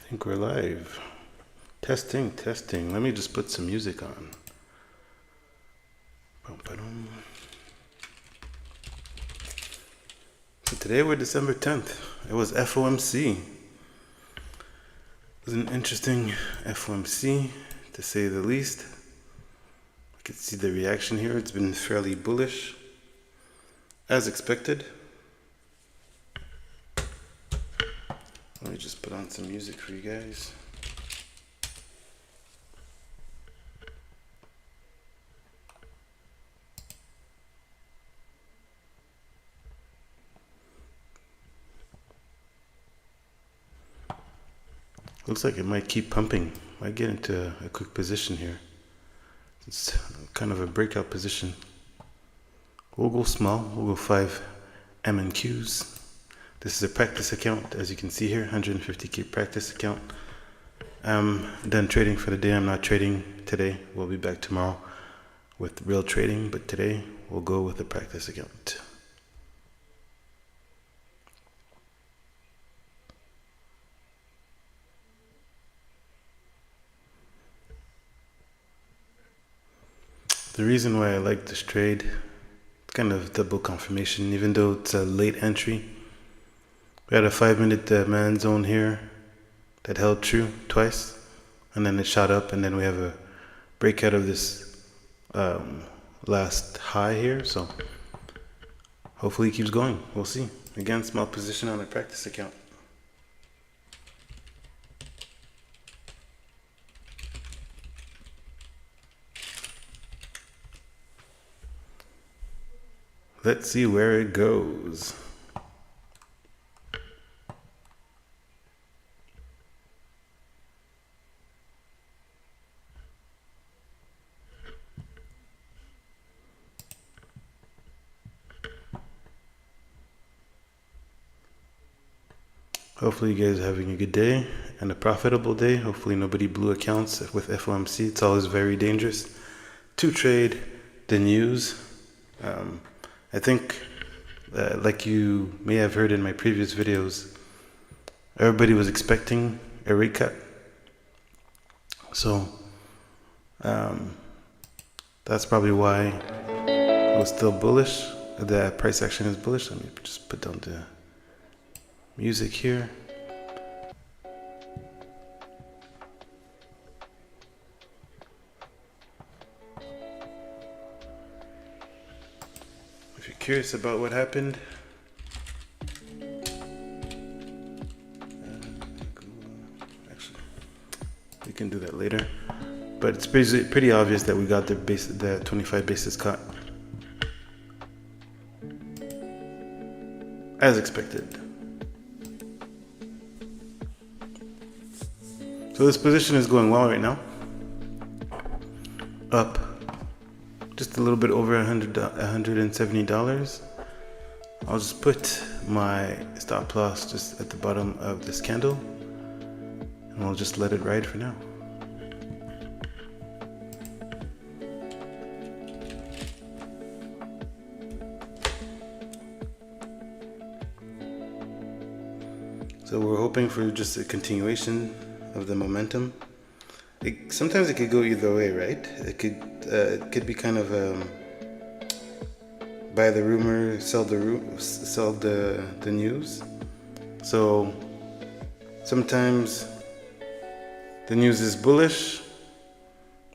think we're live. Testing, testing. Let me just put some music on. So today we're December 10th. It was FOMC. It was an interesting FOMC, to say the least. I can see the reaction here. It's been fairly bullish, as expected. Let me just put on some music for you guys. Looks like it might keep pumping. Might get into a quick position here. It's kind of a breakout position. We'll go small. We'll go 5 M and Qs. This is a practice account, as you can see here, 150K practice account. I'm done trading for the day. I'm not trading today. We'll be back tomorrow with real trading, but today we'll go with the practice account. The reason why I like this trade, it's kind of double confirmation, even though it's a late entry. We had a 5-minute demand zone here that held true twice, and then it shot up, and then we have a breakout of this last high here, so hopefully it keeps going. We'll see. Again, small position on a practice account. Let's see where it goes. Hopefully you guys are having a good day and a profitable day. Hopefully nobody blew accounts with FOMC. It's always very dangerous to trade the news. I think, like you may have heard in my previous videos, everybody was expecting a rate cut. So that's probably why it was still bullish. The price action is bullish. Let me just put down the music here. If you're curious about what happened, actually, we can do that later. But it's pretty obvious that we got the 25 basis cut, as expected. So this position is going well right now. Up just a little bit over $170. I'll just put my stop loss just at the bottom of this candle, and we'll just let it ride for now. So we're hoping for just a continuation of the momentum. Sometimes it could go either way, right? It could be kind of buy the rumor, sell the news. So sometimes the news is bullish,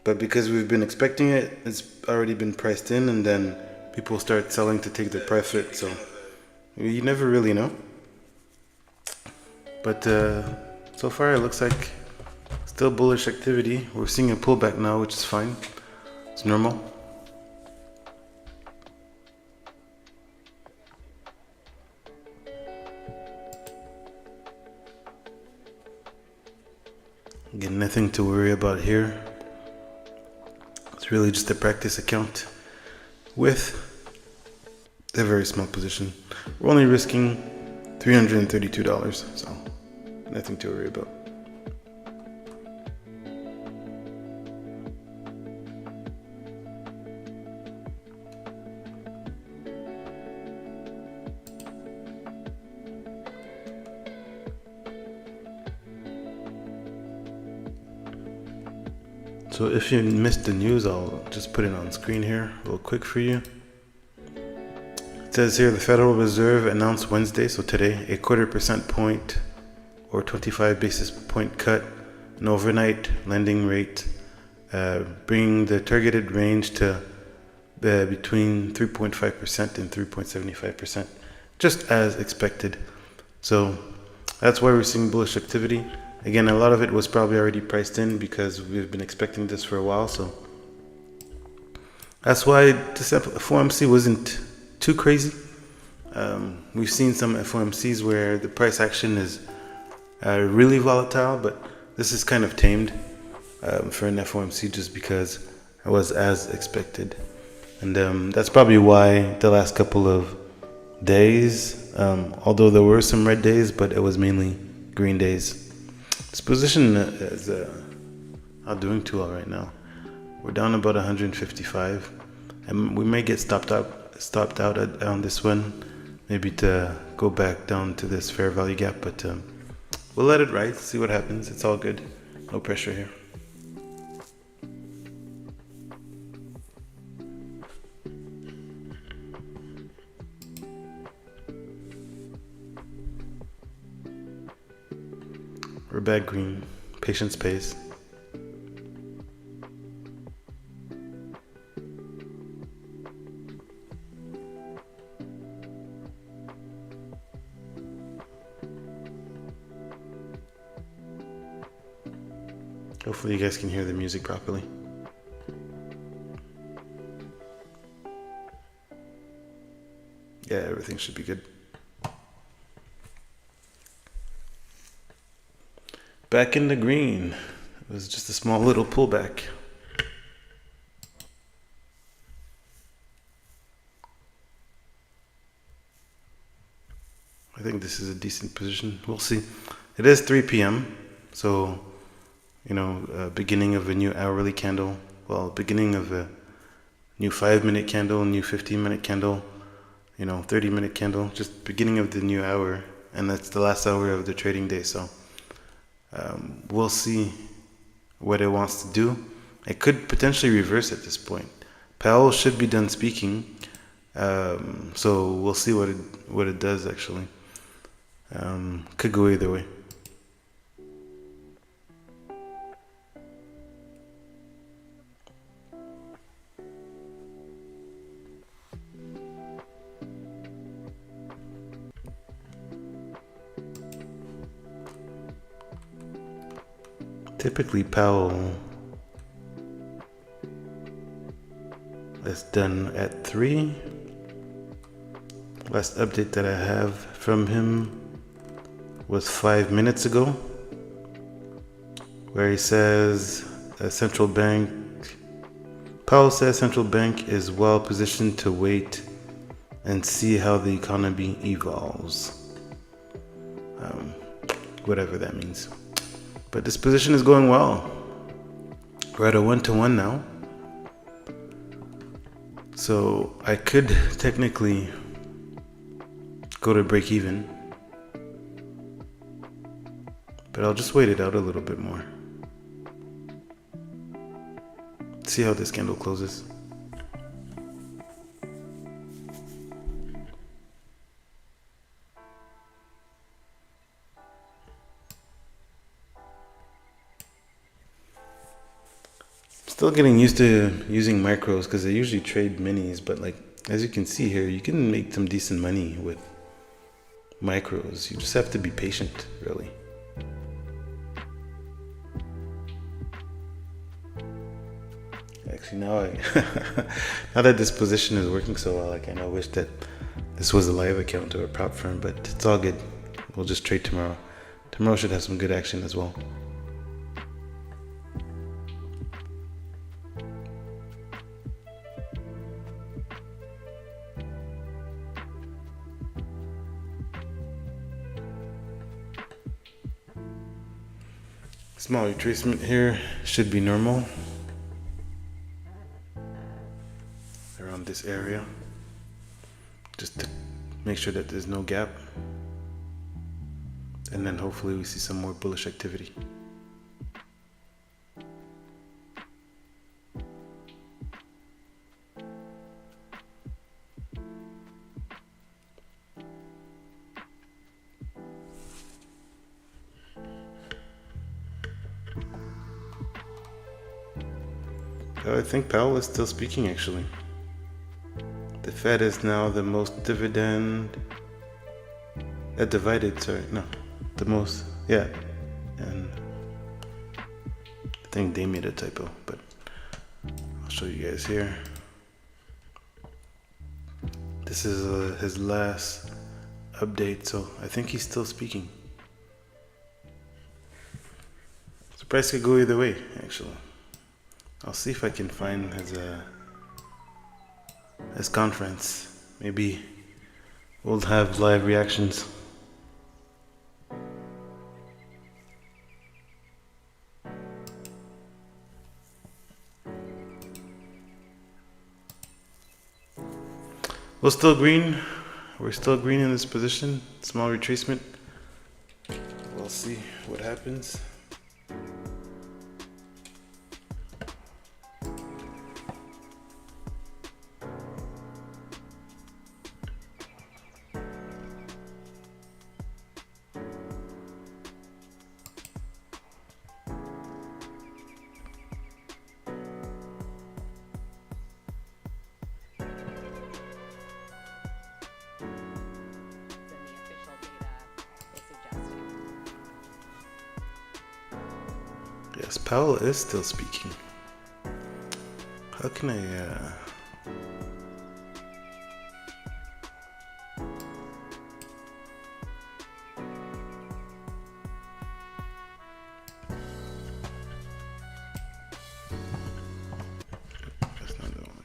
but because we've been expecting it, it's already been priced in, and then people start selling to take their profit. So you never really know. But so far it looks like still bullish activity. We're seeing a pullback now, which is fine. It's normal. Again, nothing to worry about here. It's really just a practice account with a very small position. We're only risking $332, so nothing to worry about. So if you missed the news, I'll just put it on screen here real quick for you. It says here the Federal Reserve announced Wednesday, so today, a 0.25% point or 25 basis point cut in overnight lending rate, bringing the targeted range to between 3.5% and 3.75%, just as expected. So that's why we're seeing bullish activity. Again, a lot of it was probably already priced in because we've been expecting this for a while. So that's why this FOMC wasn't too crazy. We've seen some FOMCs where the price action is really volatile, but this is kind of tamed for an FOMC just because it was as expected. And that's probably why the last couple of days, although there were some red days, but it was mainly green days. This position is not doing too well right now. We're down about 155, and we may get stopped out on this one, maybe to go back down to this fair value gap, but we'll let it ride, see what happens. It's all good, no pressure here. We're back green. Patience pays. Hopefully you guys can hear the music properly. Yeah, everything should be good. Back in the green. It was just a small little pullback. I think this is a decent position. We'll see. It is 3 p.m. So, beginning of a new hourly candle. Well, beginning of a new 5-minute candle, new 15-minute candle, 30-minute candle. Just beginning of the new hour. And that's the last hour of the trading day. So we'll see what it wants to do. It could potentially reverse at this point. Powell should be done speaking, so we'll see what it does actually. Could go either way. Typically Powell is done at 3. Last update that I have from him was 5 minutes ago, where he says Powell says central bank is well positioned to wait and see how the economy evolves. Whatever that means. But this position is going well. We're at a 1-to-1 now. So I could technically go to break even. But I'll just wait it out a little bit more. See how this candle closes. Still getting used to using micros because I usually trade minis, but as you can see here, you can make some decent money with micros. You just have to be patient, really. Actually, now now that this position is working so well, I kind of wish that this was a live account or a prop firm, but it's all good. We'll just trade tomorrow. Tomorrow should have some good action as well. Small retracement here should be normal around this area, just to make sure that there's no gap, and then hopefully we see some more bullish activity. I think Powell is still speaking, actually. The Fed is now the most dividend... divided, sorry, no. The most, yeah. And I think they made a typo, but I'll show you guys here. This is his last update, so I think he's still speaking. The price could go either way, actually. I'll see if I can find his conference. Maybe we'll have live reactions. We're still green. We're still green in this position. Small retracement. We'll see what happens. Yes, Powell is still speaking. How can I, That's not the one.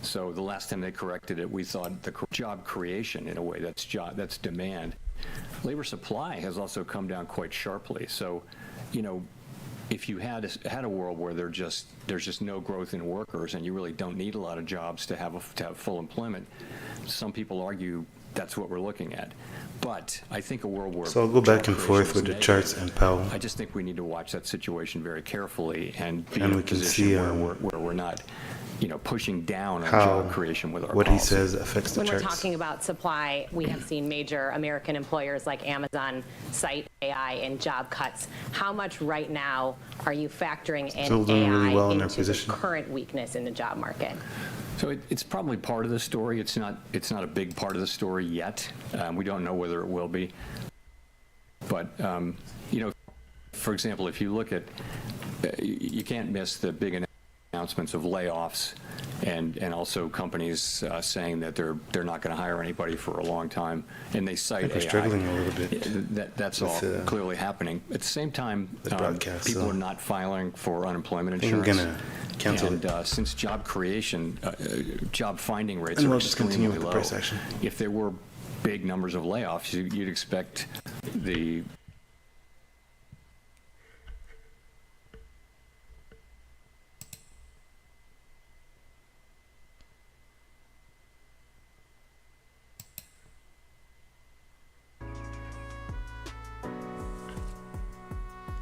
So the last time they corrected it, we thought the job creation, in a way, that's demand. Labor supply has also come down quite sharply. So, you know, if you had a world where there's just no growth in workers and you really don't need a lot of jobs to have full employment, some people argue that's what we're looking at. But I think a world where... So I'll go back and forth with the charts and Powell. I just think we need to watch that situation very carefully and be And in we a can position see, where we're not, you know, pushing down on how job creation with our what policy. he says affects the When charts. we're talking about supply, we have seen major American employers like Amazon cite AI in job cuts. How much right now are you factoring in Still doing AI really well in their into the position. current weakness in the job market? So it's probably part of the story. It's not a big part of the story yet. We don't know whether it will be. But, you know, for example, if you look at, you can't miss the big announcements of layoffs and also companies saying that they're not going to hire anybody for a long time, and they cite We're AI. struggling a little bit. That's with, all clearly happening. At the same time, broadcast, people so are not filing for unemployment I think insurance. I'm gonna cancel and, it. Since job creation, job finding rates And are we'll just continue extremely with the low, price action. if there were big numbers of layoffs, you'd expect the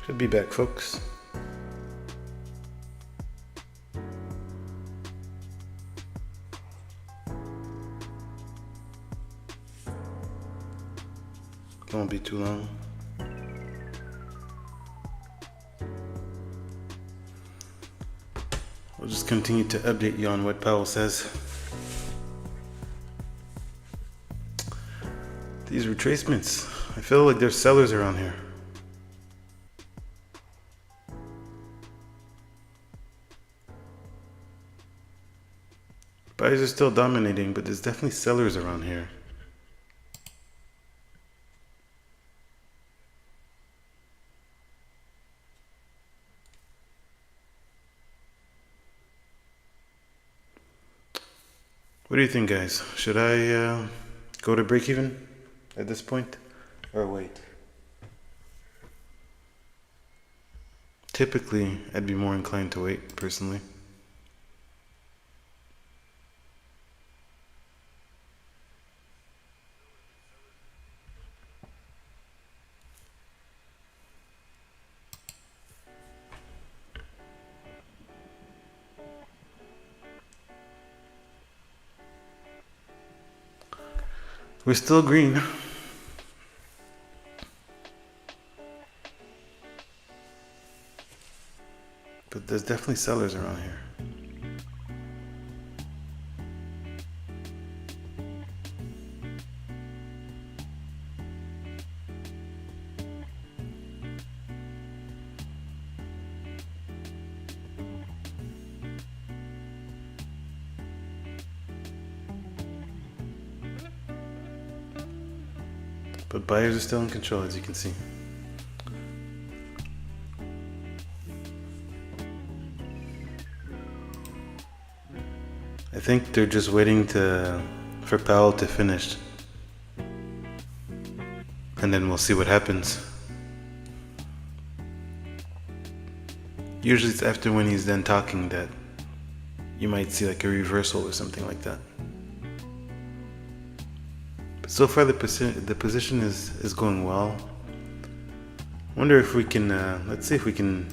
Should be back, folks. Won't be too long. We'll just continue to update you on what Powell says. These retracements, I feel like there's sellers around here. Buyers are still dominating, but there's definitely sellers around here. What do you think, guys? Should I go to break even at this point or wait? Typically, I'd be more inclined to wait, personally. We're still green. But there's definitely sellers around here. But buyers are still in control, as you can see. I think they're just waiting for Powell to finish. And then we'll see what happens. Usually it's after when he's done talking that you might see like a reversal or something like that. But so far the position is going well. Wonder if we can, let's see if we can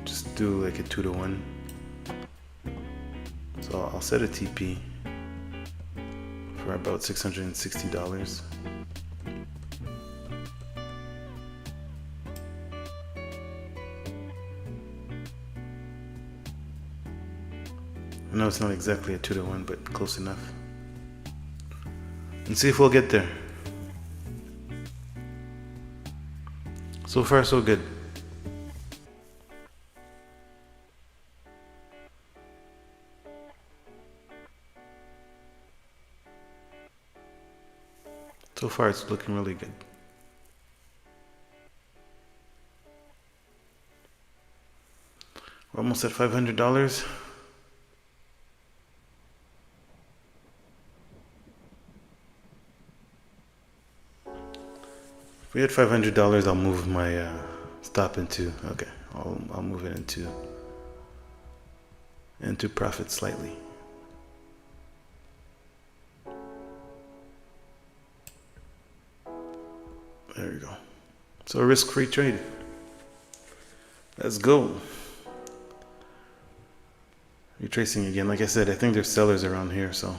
just do like a 2-to-1. So I'll set a TP for about $660. I know it's not exactly a 2-to-1, but close enough. And see if we'll get there. So far, so good. So far, it's looking really good. We're almost at $500. If we had $500, I'll move my stop into, okay, I'll move it into profit slightly. There we go. So a risk-free trade. Let's go. Retracing again. Like I said, I think there's sellers around here, so.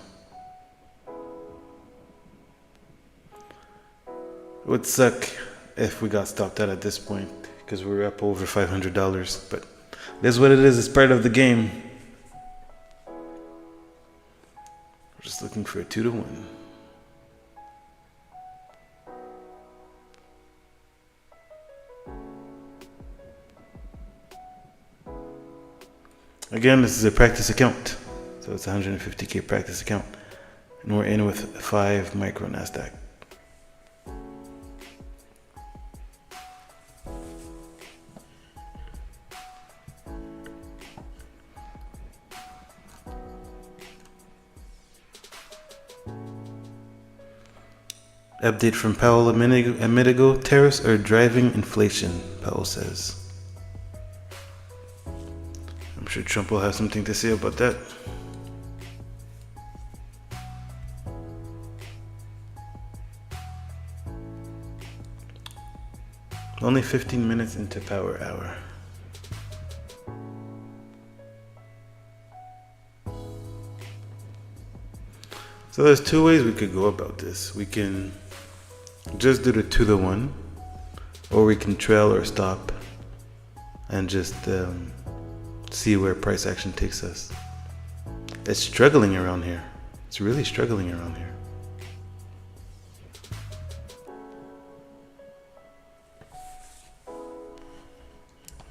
It would suck if we got stopped out at this point because we're up over $500, but that's what it is. It's part of the game. We're just looking for a 2-to-1. Again, this is a practice account, so it's a 150K practice account, and we're in with 5 micro NASDAQ. Update from Powell a minute ago. Tariffs are driving inflation, Powell says. I'm sure Trump will have something to say about that. Only 15 minutes into Power Hour. So there's 2 ways we could go about this. We can just do the 2-to-1, or we can trail or stop and just see where price action takes us. It's struggling around here. It's really struggling around here.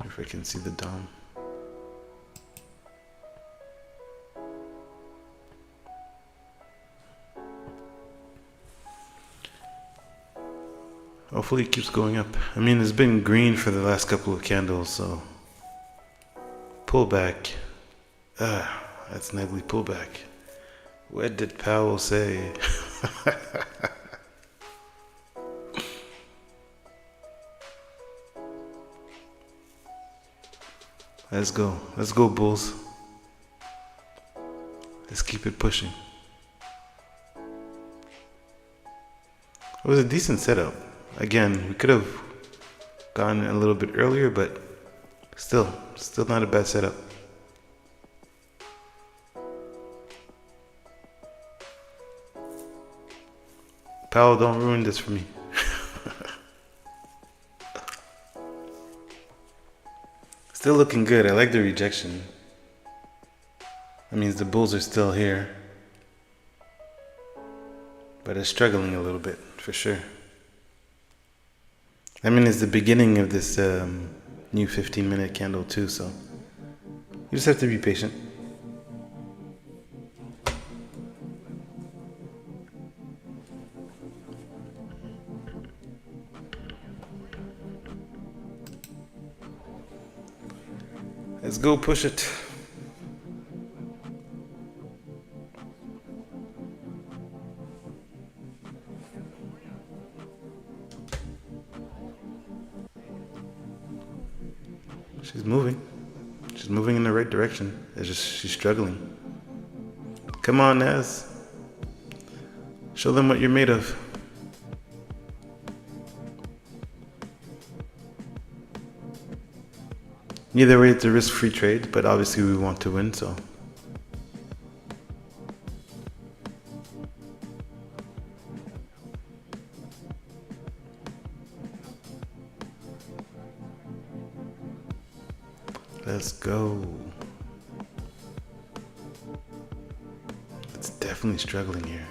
If I can see the DOM. Hopefully it keeps going up. I mean, it's been green for the last couple of candles, so pullback. That's an ugly pullback. What did Powell say? Let's go. Let's go, Bulls. Let's keep it pushing. It was a decent setup. Again, we could have gone a little bit earlier, but still not a bad setup. Powell, don't ruin this for me. Still looking good. I like the rejection. That means the bulls are still here. But it's struggling a little bit, for sure. I mean, it's the beginning of this new 15-minute candle too, so you just have to be patient. Let's go push it. She's moving. She's moving in the right direction. It's just she's struggling. Come on, Naz. Show them what you're made of. Either way, it's a risk-free trade, but obviously we want to win, so. Let's go. It's definitely struggling here.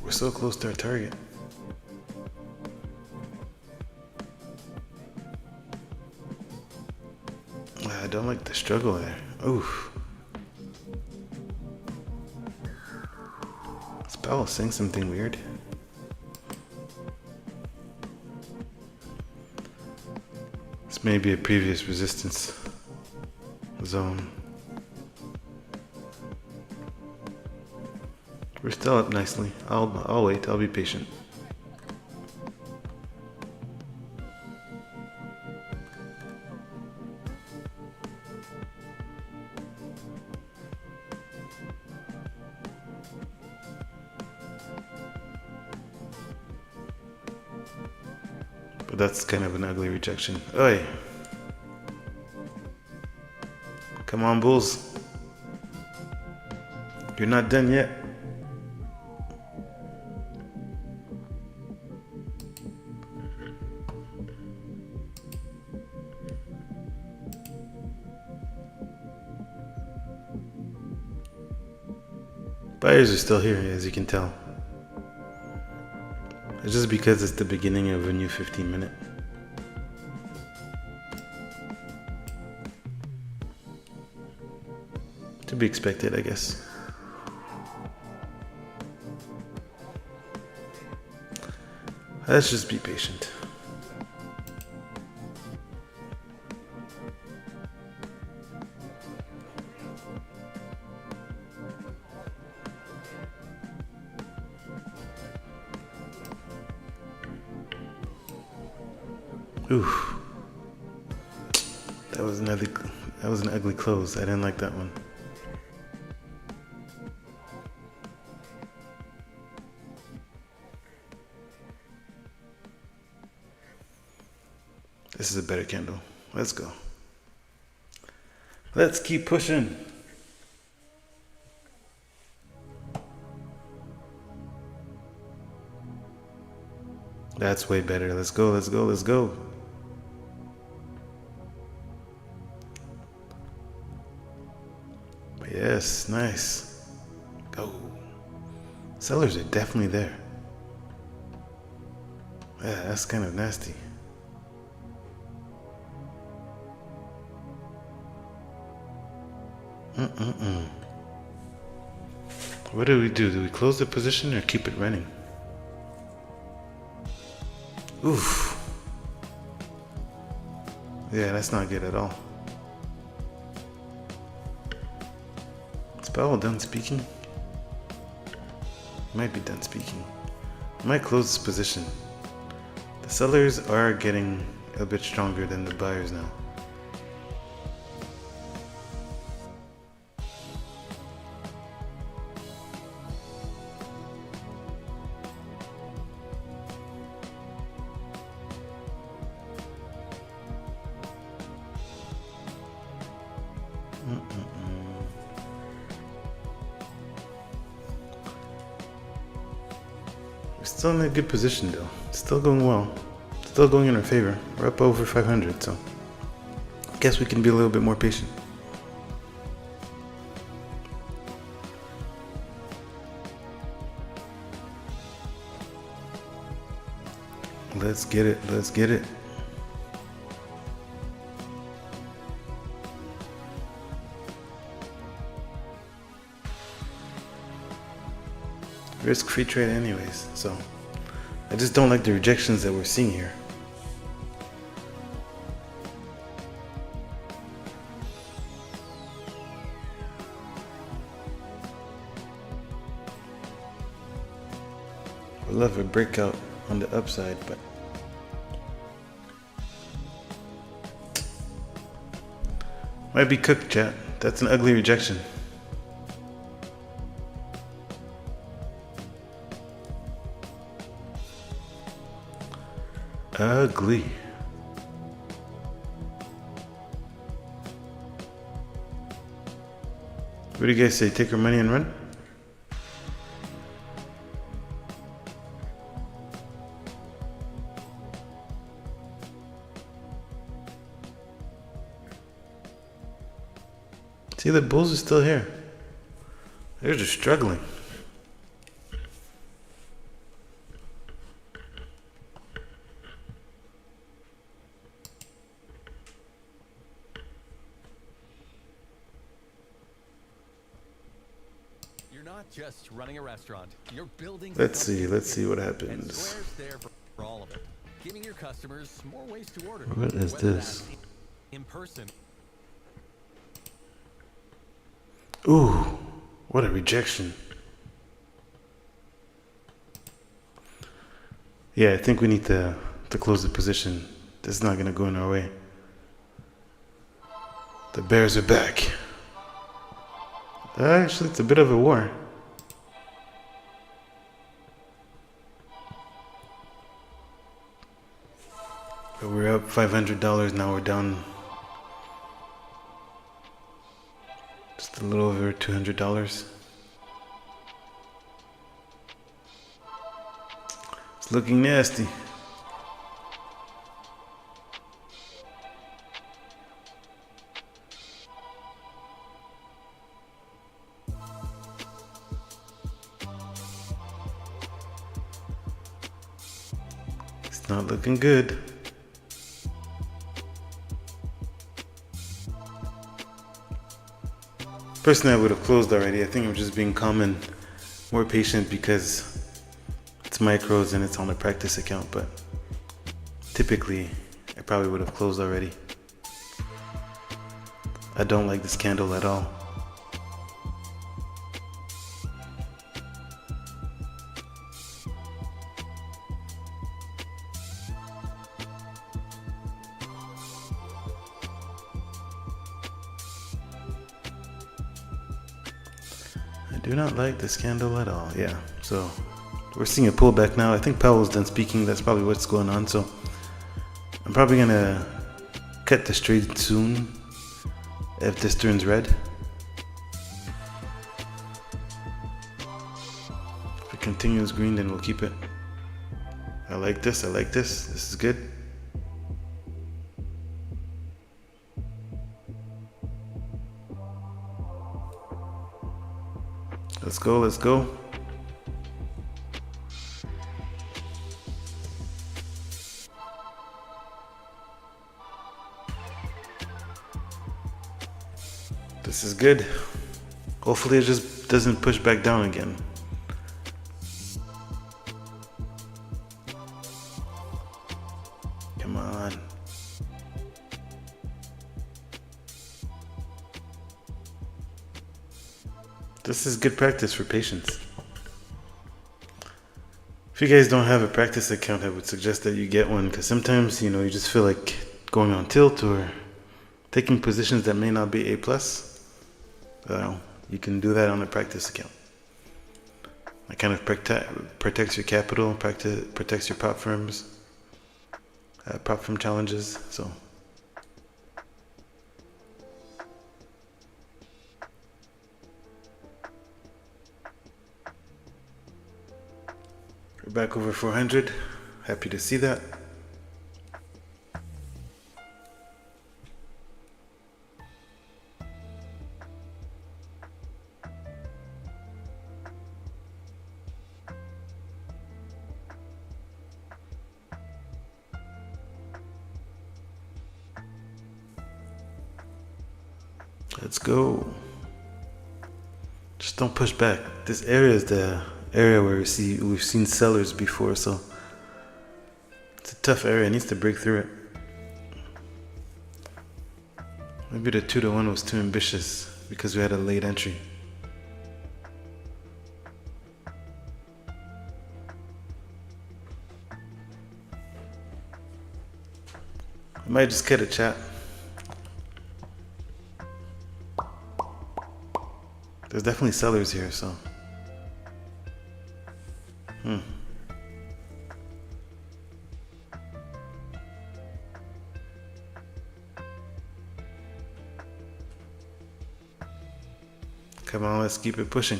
We're so close to our target. I don't like the struggle there. Oof. Is Powell saying something weird? This may be a previous resistance zone. We're still up nicely. I'll wait. I'll be patient. But that's kind of an ugly rejection. Oi! Come on, bulls. You're not done yet. Buyers are still here, as you can tell. It's just because it's the beginning of a new 15-minute. To be expected, I guess. Let's just be patient. Oof. That was an ugly close. I didn't like that one. This is a better candle. Let's go. Let's keep pushing. That's way better. Let's go, let's go, let's go. Yes, nice. Go. Sellers are definitely there. Yeah, that's kind of nasty. What do we do? Do we close the position or keep it running? Oof. Yeah, that's not good at all. Is Powell done speaking? He might be done speaking. I might close this position. The sellers are getting a bit stronger than the buyers now. We're still in a good position though. Still going well. Still going in our favor. We're up over 500, so I guess we can be a little bit more patient. Let's get it. Let's get it. Risk-free trade anyways, so I just don't like the rejections that we're seeing here. I love a breakout on the upside, but might be cooked, chat. That's an ugly rejection. Ugly. What do you guys say? Take our money and run? See, the bulls are still here. They're just struggling. You're not just running a restaurant. You're building. Let's see what And happens. Square's there for all of it, giving your customers more ways to order. What is whether this? that's in person. Ooh, what a rejection. Yeah, I think we need to close the position. This is not going to go in our way. The bears are back. Actually, it's a bit of a war. But we're up $500, now we're down just a little over $200. It's looking nasty. It's not looking good. Personally, I would have closed already. I think I'm just being calm and more patient because it's micros and it's on a practice account, but typically I probably would have closed already. I don't like this candle at all. I do not like this candle at all. Yeah, so we're seeing a pullback now. I think Powell's done speaking. That's probably what's going on. So I'm probably gonna cut this trade soon if this turns red. If it continues green, then we'll keep it. I like this. I like this. This is good. Let's go. Let's go. This is good. Hopefully it just doesn't push back down again. Come on. This is good practice for patience. If you guys don't have a practice account, I would suggest that you get one, because sometimes, you know, you just feel like going on tilt or taking positions that may not be A+. You can do that on a practice account. It kind of protects your capital, protects your prop firms, prop firm challenges. So back over 400. Happy to see that. Let's go. Just don't push back. This area is the area where we've seen sellers before, so it's a tough area. It needs to break through it. Maybe the 2-to-1 was too ambitious because we had a late entry. I might just cut a chat. There's definitely sellers here, so. Come on, let's keep it pushing.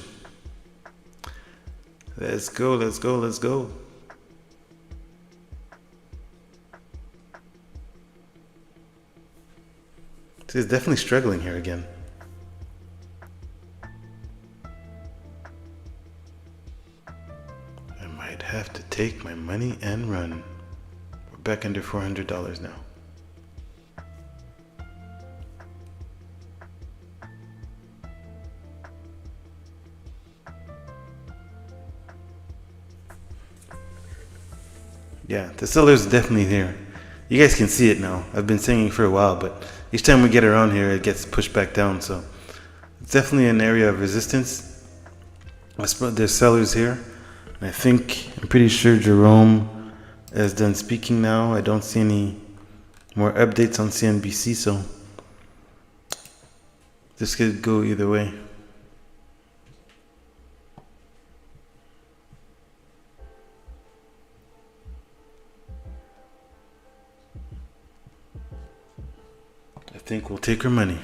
Let's go, let's go, let's go. See, it's definitely struggling here again. I might have to take my money and run. We're back under $400 now. Yeah, the seller's definitely here. You guys can see it now. I've been singing for a while, but each time we get around here, it gets pushed back down. So it's definitely an area of resistance. There's sellers here. And I'm pretty sure Jerome is done speaking now. I don't see any more updates on CNBC, so this could go either way. I think we'll take her money.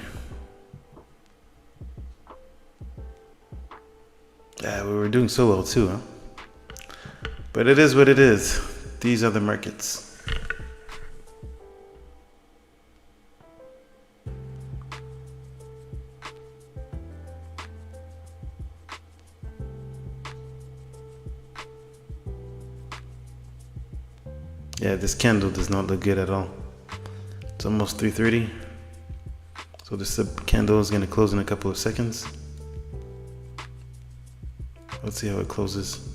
Yeah, we were doing so well too, huh? But it is what it is. These are the markets. Yeah, this candle does not look good at all. It's almost 3:30. So this candle is going to close in a couple of seconds. Let's see how it closes.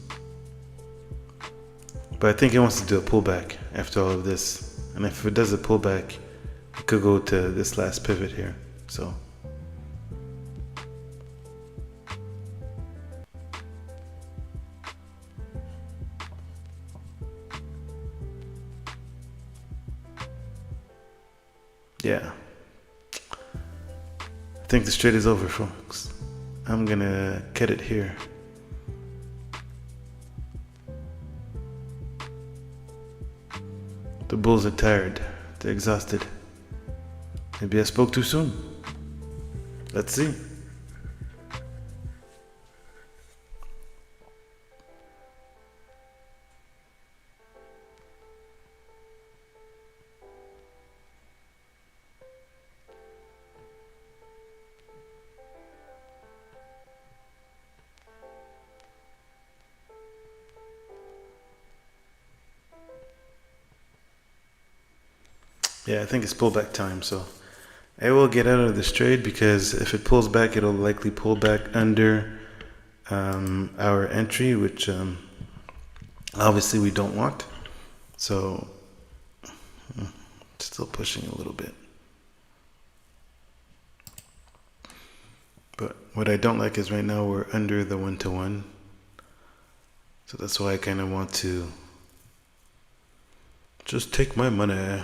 But I think it wants to do a pullback after all of this. And if it does a pullback, it could go to this last pivot here. So yeah. I think the trade is over, folks. I'm gonna cut it here. The bulls are tired. They're exhausted. Maybe I spoke too soon. Let's see. Yeah, I think it's pullback time, so I will get out of this trade because if it pulls back, it'll likely pull back under our entry, which obviously we don't want. So still pushing a little bit. But what I don't like is right now we're under the 1-to-1. So that's why I kind of want to just take my money.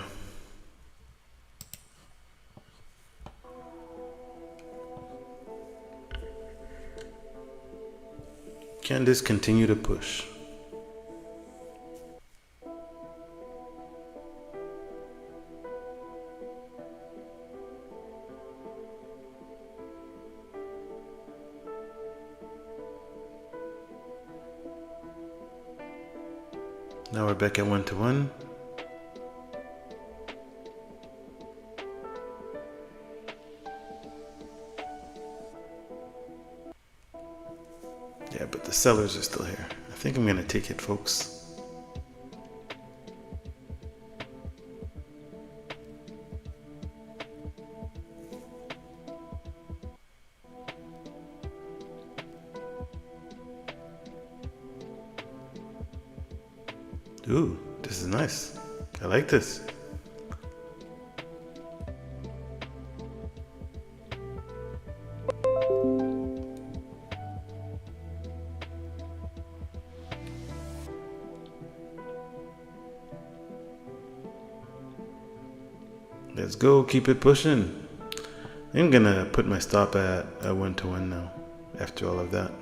Can this continue to push? Now we're back at 1-to-1. Yeah, but the sellers are still here. I think I'm gonna take it, folks. Ooh, this is nice. I like this. Let's go, keep it pushing. I'm gonna put my stop at a 1-to-1 now, after all of that.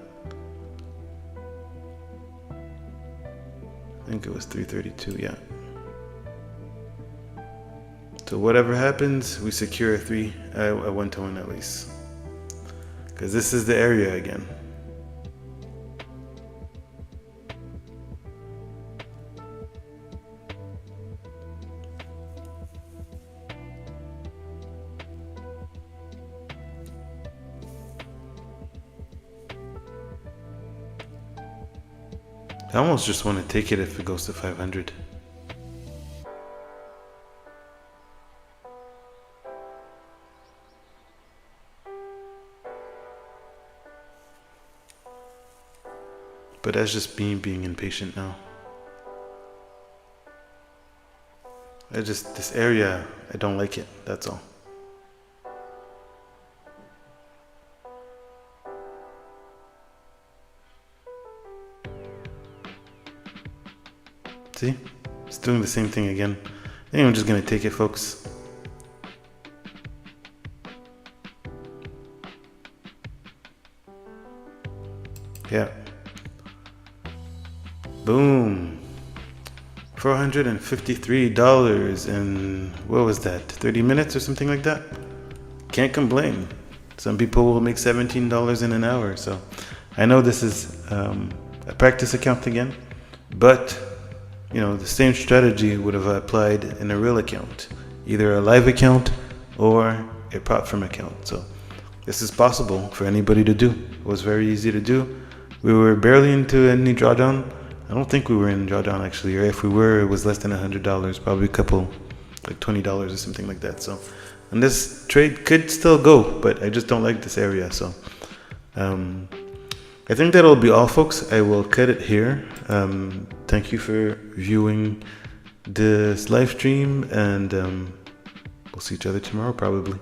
I think it was 332, yeah. So whatever happens, we secure a 1-to-1 at least. Because this is the area again. I almost just want to take it if it goes to 500. But that's just me being impatient now. This area, I don't like it, that's all. See? It's doing the same thing again. I think I'm just gonna take it, folks. Yeah. Boom. $453 in, what was that, 30 minutes or something like that? Can't complain. Some people will make $17 in an hour, so I know this is a practice account again, but you know, the same strategy would have applied in a real account, either a live account or a prop firm account. So this is possible for anybody to do. It was very easy to do. We were barely into any drawdown. I don't think we were in drawdown actually, or if we were, it was less than $100, probably a couple, like $20 or something like that. So, and this trade could still go, but I just don't like this area. So, I think that'll be all, folks. I will cut it here. Thank you for viewing this live stream, and we'll see each other tomorrow probably.